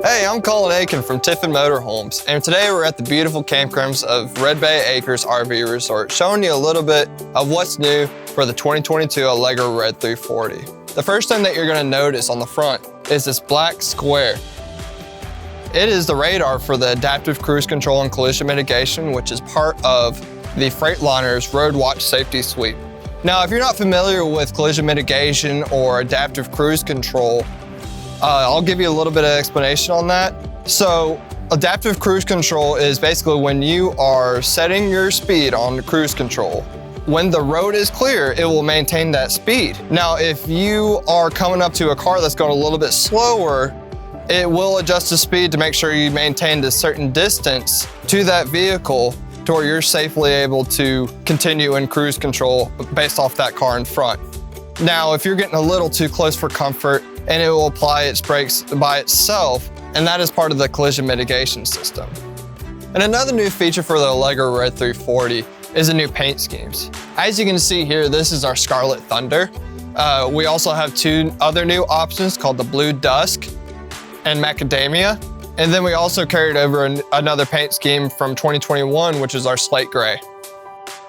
Hey, I'm Colin Aiken from Tiffin Motorhomes, and today we're at the beautiful campgrounds of Red Bay Acres RV Resort, showing you a little bit of what's new for the 2022 Allegro RED 340. The first thing that you're going to notice on the front is this black square. It is the radar for the adaptive cruise control and collision mitigation, which is part of the Freightliner's RoadWatch safety suite. Now, if you're not familiar with collision mitigation or adaptive cruise control, I'll give you a little bit of explanation on that. So adaptive cruise control is basically when you are setting your speed on the cruise control. When the road is clear, it will maintain that speed. Now, if you are coming up to a car that's going a little bit slower, it will adjust the speed to make sure you maintain a certain distance to that vehicle to where you're safely able to continue in cruise control based off that car in front. Now, if you're getting a little too close for comfort, and it will apply its brakes by itself, and that is part of the collision mitigation system. And another new feature for the Allegro RED 340 is the new paint schemes. As you can see here, this is our Scarlet Thunder. We also have two other new options called the Blue Dusk and Macadamia. And then we also carried over another paint scheme from 2021, which is our Slate Gray.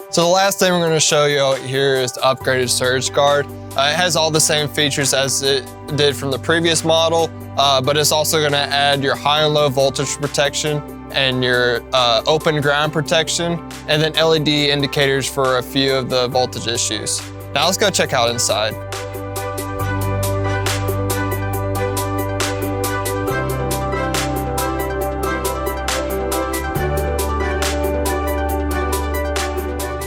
So the last thing we're going to show you out here is the upgraded surge guard. It has all the same features as it did from the previous model, but it's also going to add your high and low voltage protection and your open ground protection, and then LED indicators for a few of the voltage issues. Now let's go check out inside.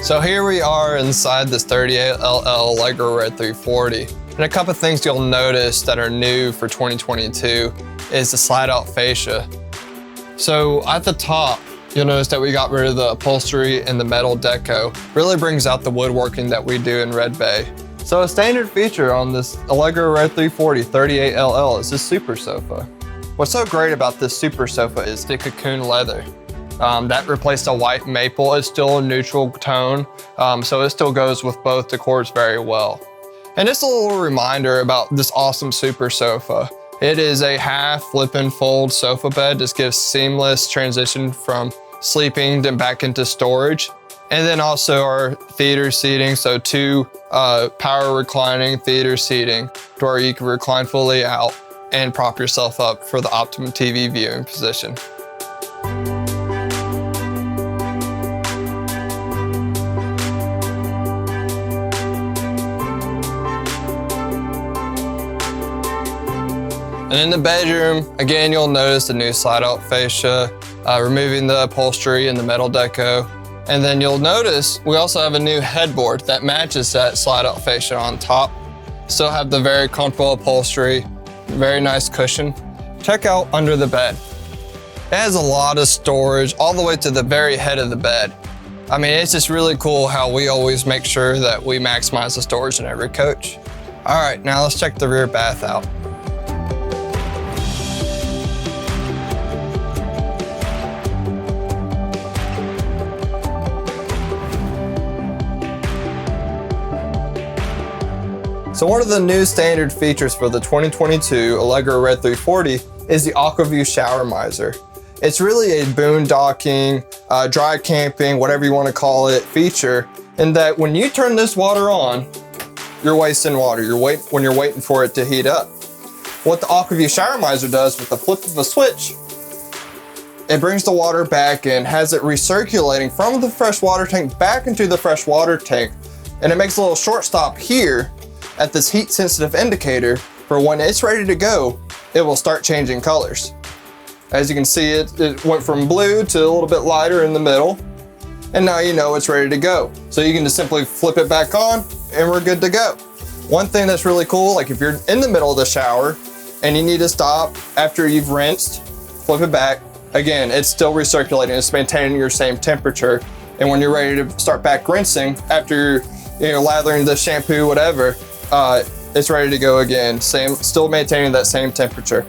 So here we are inside this 38LL Allegro RED 340. And a couple of things you'll notice that are new for 2022 is the slide out fascia. So at the top, you'll notice that we got rid of the upholstery and the metal deco. Really brings out the woodworking that we do in Red Bay. So a standard feature on this Allegro RED 340 38LL is this super sofa. What's so great about this super sofa is the Cocoon leather. That replaced a white maple. It's still a neutral tone, so it still goes with both decors very well. And just a little reminder about this awesome super sofa. It is a half flip and fold sofa bed. This gives seamless transition from sleeping and back into storage. And then also our theater seating, so two power reclining theater seating to where you can recline fully out and prop yourself up for the optimum TV viewing position. And in the bedroom, again, you'll notice the new slide out fascia, removing the upholstery and the metal deco. And then you'll notice we also have a new headboard that matches that slide out fascia on top. Still have the very comfortable upholstery, very nice cushion. Check out under the bed. It has a lot of storage all the way to the very head of the bed. I mean, it's just really cool how we always make sure that we maximize the storage in every coach. All right, now let's check the rear bath out. So one of the new standard features for the 2022 Allegro RED 340 is the AquaView ShowerMiser. It's really a boondocking, dry camping, whatever you want to call it, feature, in that when you turn this water on, you're wasting water. When you're waiting for it to heat up. What the AquaView ShowerMiser does with the flip of a switch, it brings the water back and has it recirculating from the fresh water tank back into the fresh water tank. And it makes a little short stop here at this heat sensitive indicator for when it's ready to go, it will start changing colors. As you can see, it went from blue to a little bit lighter in the middle, and now you know it's ready to go. So you can just simply flip it back on and we're good to go. One thing that's really cool, like if you're in the middle of the shower and you need to stop after you've rinsed, flip it back. Again, it's still recirculating, it's maintaining your same temperature. And when you're ready to start back rinsing after you're lathering the shampoo, whatever, it's ready to go again. Still maintaining that same temperature.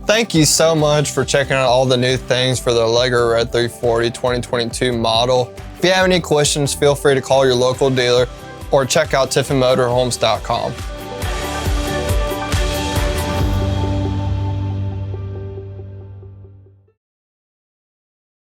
Thank you so much for checking out all the new things for the Allegro RED 340 2022 model. If you have any questions, feel free to call your local dealer or check out tiffinmotorhomes.com.